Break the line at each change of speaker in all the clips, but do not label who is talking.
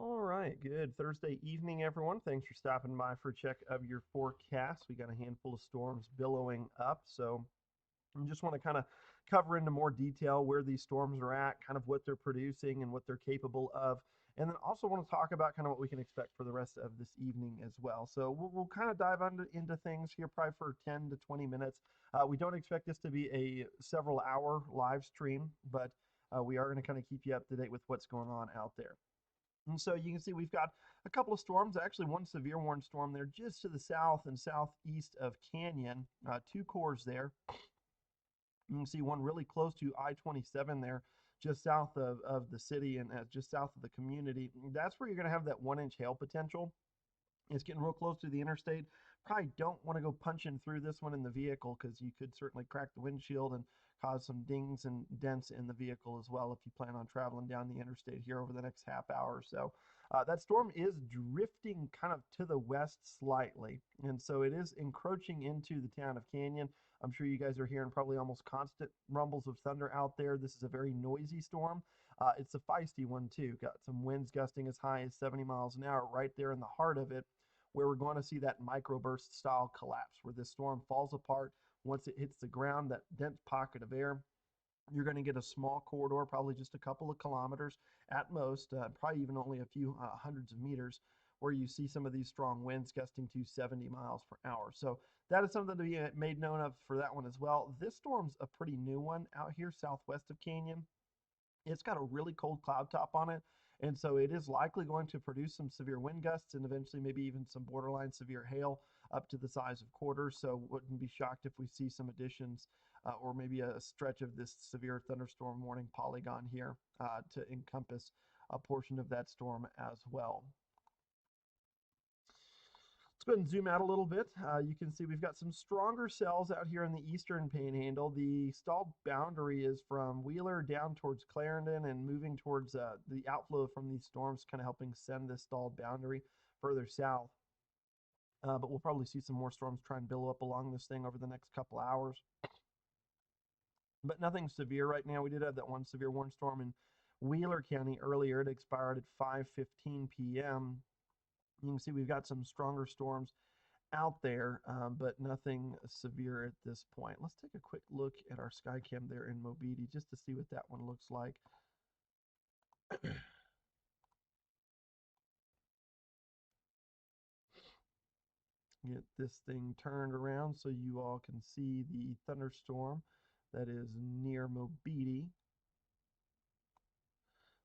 All right, good Thursday evening, everyone. Thanks for stopping by for a check of your forecast. We got a handful of storms billowing up, so I just want to kind of cover into more detail where these storms are at, kind of what they're producing and what they're capable of. And then also want to talk about kind of what we can expect for the rest of this evening as well. So we'll kind of dive into things here probably for 10 to 20 minutes. We don't expect this to be a several hour live stream, but we are going to kind of keep you up to date with what's going on out there. And so you can see we've got a couple of storms, actually one severe warning storm there just to the south and southeast of Canyon, two cores there. You can see one really close to I-27 there, just south of the city and just south of the community. That's where you're going to have that 1-inch hail potential. It's getting real close to the interstate. Probably don't want to go punching through this one in the vehicle because you could certainly crack the windshield and cause some dings and dents in the vehicle as well if you plan on traveling down the interstate here over the next half hour or so. That storm is drifting kind of to the west slightly, and so it is encroaching into the town of Canyon. I'm sure you guys are hearing probably almost constant rumbles of thunder out there. This is a very noisy storm. It's a feisty one too. Got some winds gusting as high as 70 miles an hour right there in the heart of it, where we're going to see that microburst style collapse, where this storm falls apart once it hits the ground, that dense pocket of air. You're going to get a small corridor, probably just a couple of kilometers at most, probably even only a few hundreds of meters, where you see some of these strong winds gusting to 70 miles per hour. So that is something to be made known of for that one as well. This storm's a pretty new one out here southwest of Canyon. It's got a really cold cloud top on it, and so it is likely going to produce some severe wind gusts and eventually maybe even some borderline severe hail up to the size of quarters. So wouldn't be shocked if we see some additions or maybe a stretch of this severe thunderstorm warning polygon here to encompass a portion of that storm as well. Let's go ahead and zoom out a little bit. You can see we've got some stronger cells out here in the eastern Panhandle. The stalled boundary is from Wheeler down towards Clarendon and moving towards the outflow from these storms, kind of helping send this stalled boundary further south. But we'll probably see some more storms try and build up along this thing over the next couple hours. But nothing severe right now. We did have that one severe warning storm in Wheeler County earlier. It expired at 5:15 p.m. You can see we've got some stronger storms out there, but nothing severe at this point. Let's take a quick look at our Skycam there in Mobidi just to see what that one looks like. Get this thing turned around so you all can see the thunderstorm that is near Mobidi.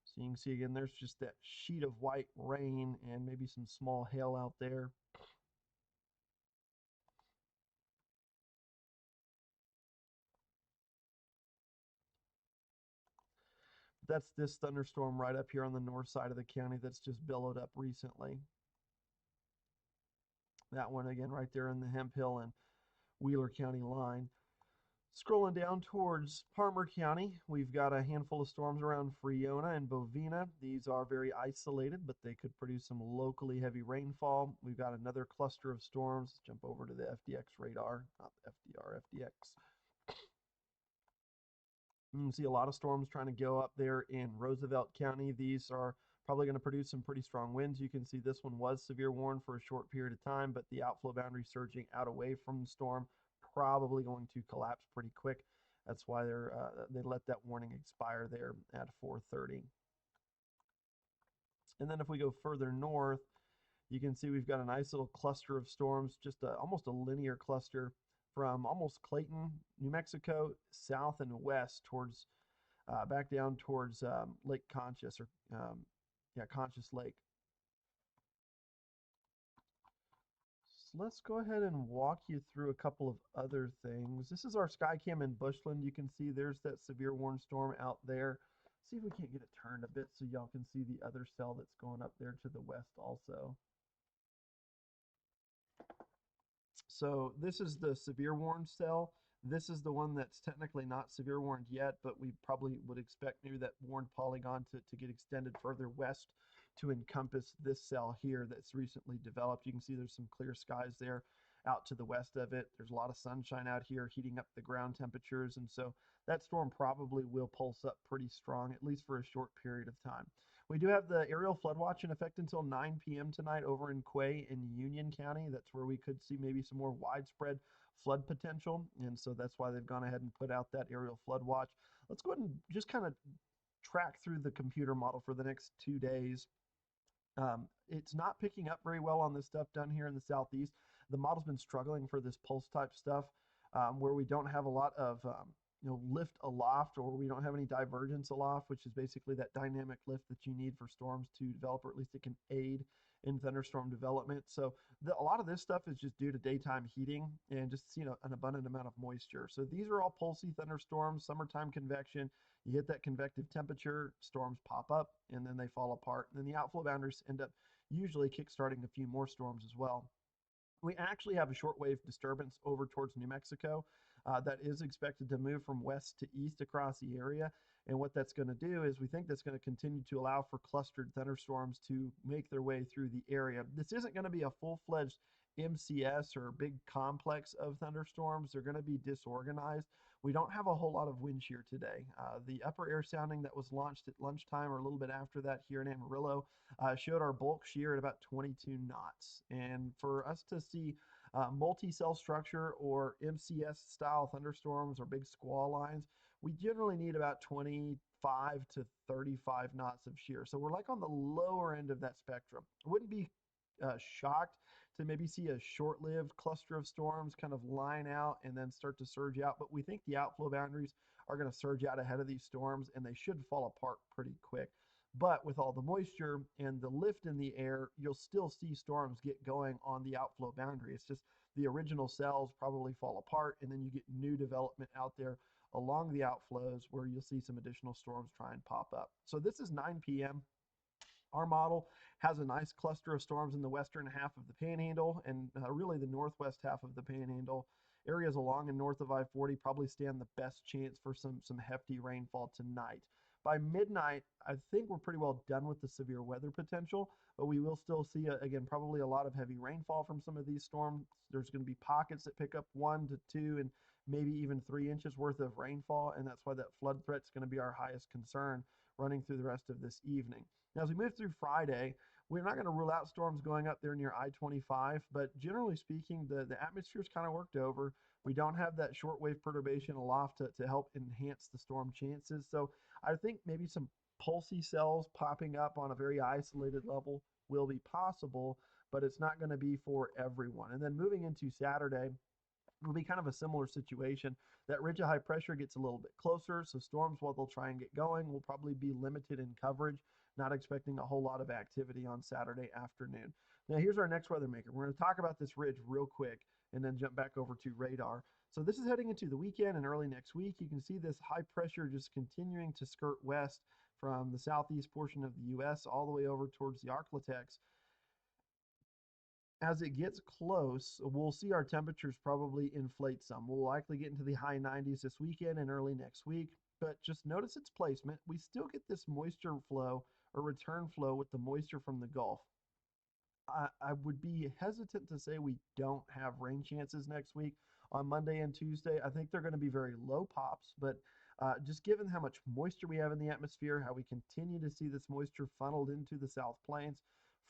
So you can see again, there's just that sheet of white rain and maybe some small hail out there. That's this thunderstorm right up here on the north side of the county that's just billowed up recently. That one again right there in the Hemphill and Wheeler County line. Scrolling down towards Palmer County, we've got a handful of storms around Friona and Bovina. These are very isolated, but they could produce some locally heavy rainfall. We've got another cluster of storms. Let's jump over to the FDX radar, not the FDR, FDX. You can see a lot of storms trying to go up there in Roosevelt County. These are probably going to produce some pretty strong winds. You can see this one was severe warned for a short period of time, but the outflow boundary surging out away from the storm, probably going to collapse pretty quick. That's why they let that warning expire there at 4:30. And then if we go further north, you can see we've got a nice little cluster of storms, just almost a linear cluster from almost Clayton, New Mexico, south and west towards back down towards Lake Conscious or Conscious Lake. So let's go ahead and walk you through a couple of other things. This is our Skycam in Bushland. You can see there's that severe warning storm out there. See if we can't get it turned a bit so y'all can see the other cell that's going up there to the west also. So this is the severe warned cell. This is the one that's technically not severe warned yet, but we probably would expect maybe that warned polygon to get extended further west to encompass this cell here that's recently developed. You can see there's some clear skies there out to the west of it. There's a lot of sunshine out here heating up the ground temperatures, and so that storm probably will pulse up pretty strong, at least for a short period of time. We do have the aerial flood watch in effect until 9 p.m. tonight over in Quay in Union County. That's where we could see maybe some more widespread flood potential. And so that's why they've gone ahead and put out that aerial flood watch. Let's go ahead and just kind of track through the computer model for the next 2 days. It's not picking up very well on this stuff done here in the southeast. The model's been struggling for this pulse type stuff, where we don't have a lot of lift aloft, or we don't have any divergence aloft, which is basically that dynamic lift that you need for storms to develop, or at least it can aid in thunderstorm development. So a lot of this stuff is just due to daytime heating and just an abundant amount of moisture. So these are all pulsy thunderstorms, summertime convection. You hit that convective temperature, storms pop up, and then they fall apart. And then the outflow boundaries end up usually kickstarting a few more storms as well. We actually have a shortwave disturbance over towards New Mexico that is expected to move from west to east across the area. And what that's going to do is we think that's going to continue to allow for clustered thunderstorms to make their way through the area. This isn't going to be a full-fledged MCS or big complex of thunderstorms. They're going to be disorganized. We don't have a whole lot of wind shear today. The upper air sounding that was launched at lunchtime or a little bit after that here in Amarillo showed our bulk shear at about 22 knots. And for us to see multi-cell structure or MCS style thunderstorms or big squall lines, we generally need about 25 to 35 knots of shear. So we're like on the lower end of that spectrum. I wouldn't be shocked to maybe see a short-lived cluster of storms kind of line out and then start to surge out. But we think the outflow boundaries are going to surge out ahead of these storms, and they should fall apart pretty quick. But with all the moisture and the lift in the air, you'll still see storms get going on the outflow boundary. It's just the original cells probably fall apart, and then you get new development out there along the outflows where you'll see some additional storms try and pop up. So this is 9 p.m. Our model has a nice cluster of storms in the western half of the Panhandle and really the northwest half of the Panhandle. Areas along and north of I-40 probably stand the best chance for some hefty rainfall tonight. By midnight, I think we're pretty well done with the severe weather potential, but we will still see, again, probably a lot of heavy rainfall from some of these storms. There's going to be pockets that pick up 1 to 2 and maybe even 3 inches worth of rainfall, and that's why that flood threat is going to be our highest concern running through the rest of this evening. Now, as we move through Friday, we're not going to rule out storms going up there near I-25, but generally speaking, the atmosphere's kind of worked over. We don't have that shortwave perturbation aloft to help enhance the storm chances. So I think maybe some pulsy cells popping up on a very isolated level will be possible, but it's not going to be for everyone. And then moving into Saturday, it'll be kind of a similar situation. That ridge of high pressure gets a little bit closer, so storms, while they'll try and get going, will probably be limited in coverage. Not expecting a whole lot of activity on Saturday afternoon. Now, here's our next weather maker. We're going to talk about this ridge real quick and then jump back over to radar. So this is heading into the weekend and early next week. You can see this high pressure just continuing to skirt west from the southeast portion of the U.S. all the way over towards the Arklatex. As it gets close, we'll see our temperatures probably inflate some. We'll likely get into the high 90s this weekend and early next week, but just notice its placement. We still get this moisture flow or return flow with the moisture from the Gulf. I would be hesitant to say we don't have rain chances next week on Monday and Tuesday. I think they're going to be very low pops, but just given how much moisture we have in the atmosphere, how we continue to see this moisture funneled into the South Plains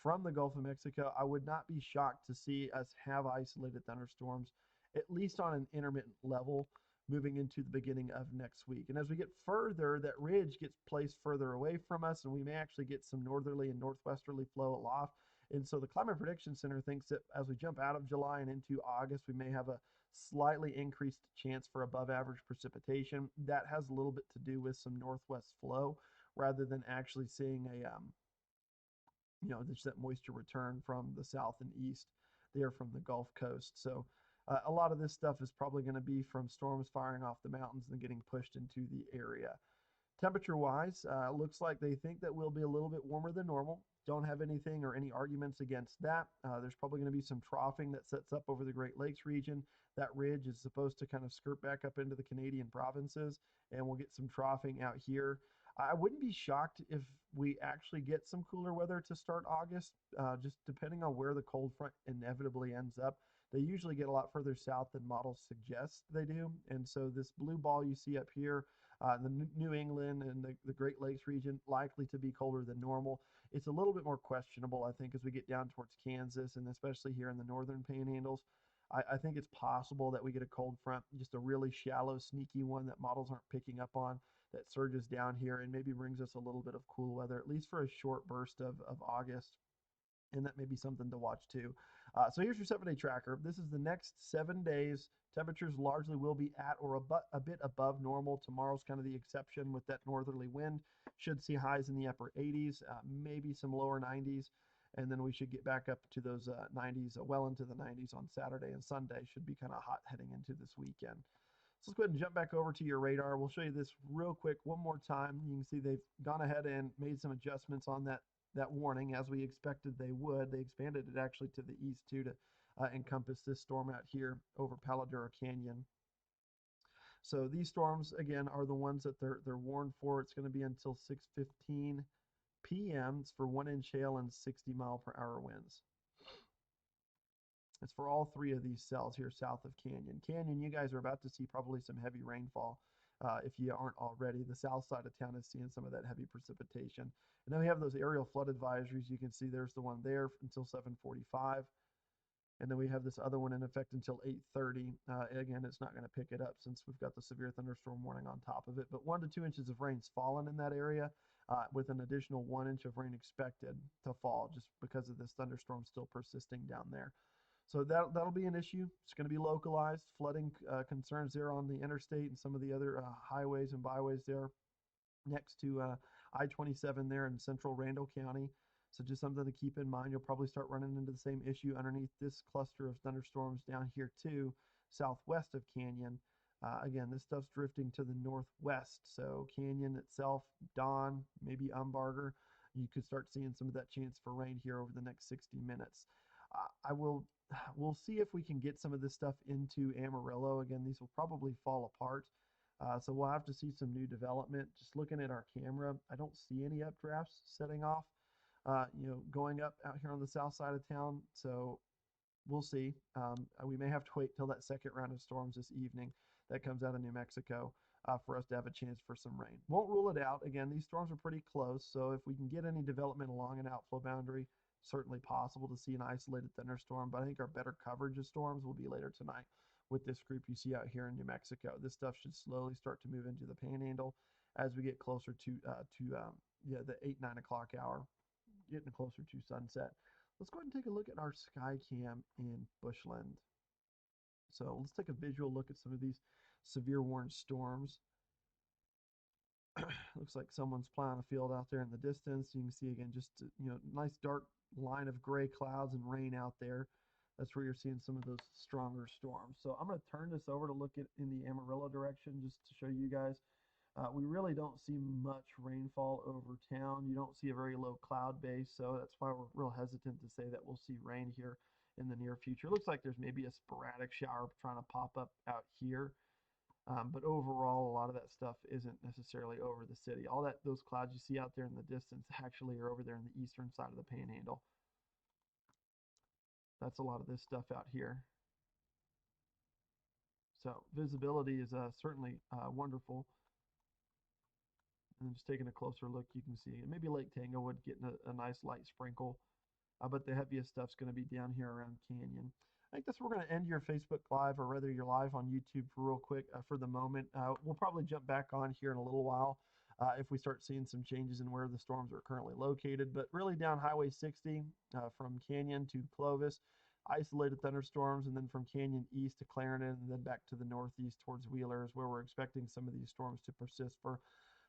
from the Gulf of Mexico, I would not be shocked to see us have isolated thunderstorms, at least on an intermittent level, moving into the beginning of next week. And as we get further, that ridge gets placed further away from us, and we may actually get some northerly and northwesterly flow aloft. And so the Climate Prediction Center thinks that as we jump out of July and into August, we may have a slightly increased chance for above average precipitation. That has a little bit to do with some northwest flow rather than actually seeing there's that moisture return from the south and east there from the Gulf Coast. So a lot of this stuff is probably going to be from storms firing off the mountains and getting pushed into the area. Temperature-wise, looks like they think that we'll be a little bit warmer than normal. Don't have anything or any arguments against that. There's probably going to be some troughing that sets up over the Great Lakes region. That ridge is supposed to kind of skirt back up into the Canadian provinces, and we'll get some troughing out here. I wouldn't be shocked if we actually get some cooler weather to start August, just depending on where the cold front inevitably ends up. They usually get a lot further south than models suggest they do. And so this blue ball you see up here, The New England and the Great Lakes region likely to be colder than normal. It's a little bit more questionable, I think, as we get down towards Kansas and especially here in the northern panhandles. I think it's possible that we get a cold front, just a really shallow, sneaky one that models aren't picking up on, that surges down here and maybe brings us a little bit of cool weather, at least for a short burst of August. And that may be something to watch too. So here's your 7 day tracker. This is the next 7 days. Temperatures largely will be at or a bit above normal. Tomorrow's kind of the exception with that northerly wind. Should see highs in the upper 80s, maybe some lower 90s. And then we should get back up to those 90s, well into the 90s on Saturday and Sunday. Should be kind of hot heading into this weekend. So let's go ahead and jump back over to your radar. We'll show you this real quick one more time. You can see they've gone ahead and made some adjustments on that warning, as we expected they would. They expanded it actually to the east too to encompass this storm out here over Paladura Canyon. So these storms again are the ones that they're warned for. It's going to be until 6:15 p.m. It's for 1-inch hail and 60-mile-per-hour winds. It's for all three of these cells here south of Canyon. Canyon, you guys are about to see probably some heavy rainfall if you aren't already. The south side of town is seeing some of that heavy precipitation. And then we have those aerial flood advisories. You can see there's the one there until 7:45. And then we have this other one in effect until 8:30. Again, it's not going to pick it up since we've got the severe thunderstorm warning on top of it. But 1 to 2 inches of rain's fallen in that area, with an additional 1 inch of rain expected to fall just because of this thunderstorm still persisting down there. So that'll be an issue. It's going to be localized. Flooding concerns there on the interstate and some of the other highways and byways there next to I-27 there in central Randall County. So just something to keep in mind. You'll probably start running into the same issue underneath this cluster of thunderstorms down here too, southwest of Canyon. Again, this stuff's drifting to the northwest. So Canyon itself, Dawn, maybe Umbarger, you could start seeing some of that chance for rain here over the next 60 minutes. We'll see if we can get some of this stuff into Amarillo. Again, these will probably fall apart. So we'll have to see some new development. Just looking at our camera, I don't see any updrafts setting off, going up out here on the south side of town. So we'll see. We may have to wait till that second round of storms this evening that comes out of New Mexico for us to have a chance for some rain. Won't rule it out. Again, these storms are pretty close. So if we can get any development along an outflow boundary, certainly possible to see an isolated thunderstorm. But I think our better coverage of storms will be later tonight with this group you see out here in New Mexico. This stuff should slowly start to move into the Panhandle as we get closer to the 8-9 o'clock hour, getting closer to sunset. Let's go ahead and take a look at our sky cam in Bushland. So let's take a visual look at some of these severe warned storms. Looks like someone's plowing a field out there in the distance. You can see again just nice dark line of gray clouds and rain out there. That's where you're seeing some of those stronger storms. So I'm going to turn this over to look at in the Amarillo direction just to show you guys. We really don't see much rainfall over town. You don't see a very low cloud base, so that's why we're real hesitant to say that we'll see rain here in the near future. It looks like there's maybe a sporadic shower trying to pop up out here. But overall, a lot of that stuff isn't necessarily over the city. All those clouds you see out there in the distance actually are over there in the eastern side of the Panhandle. That's a lot of this stuff out here. So visibility is certainly wonderful. And just taking a closer look, you can see maybe Lake Tanglewood getting a nice light sprinkle. But the heaviest stuff's going to be down here around Canyon. I think that's where we're going to end your Facebook Live, or whether you're live on YouTube for real quick for the moment. We'll probably jump back on here in a little while if we start seeing some changes in where the storms are currently located. But really down Highway 60 from Canyon to Clovis, isolated thunderstorms, and then from Canyon east to Clarendon, and then back to the northeast towards Wheelers, where we're expecting some of these storms to persist for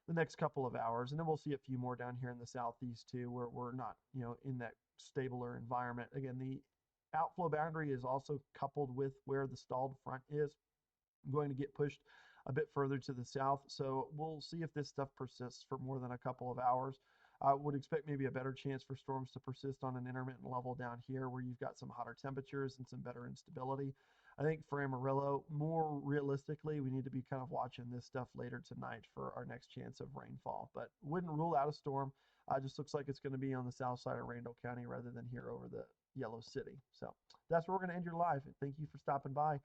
the next couple of hours. And then we'll see a few more down here in the southeast too, where we're not, in that stabler environment. Again, the outflow boundary is also coupled with where the stalled front is going to get pushed a bit further to the south. So we'll see if this stuff persists for more than a couple of hours. I would expect maybe a better chance for storms to persist on an intermittent level down here where you've got some hotter temperatures and some better instability. I think for Amarillo, more realistically, we need to be kind of watching this stuff later tonight for our next chance of rainfall. But wouldn't rule out a storm. Just looks like it's going to be on the south side of Randall County rather than here over the Yellow City. So that's where we're going to end your live. Thank you for stopping by.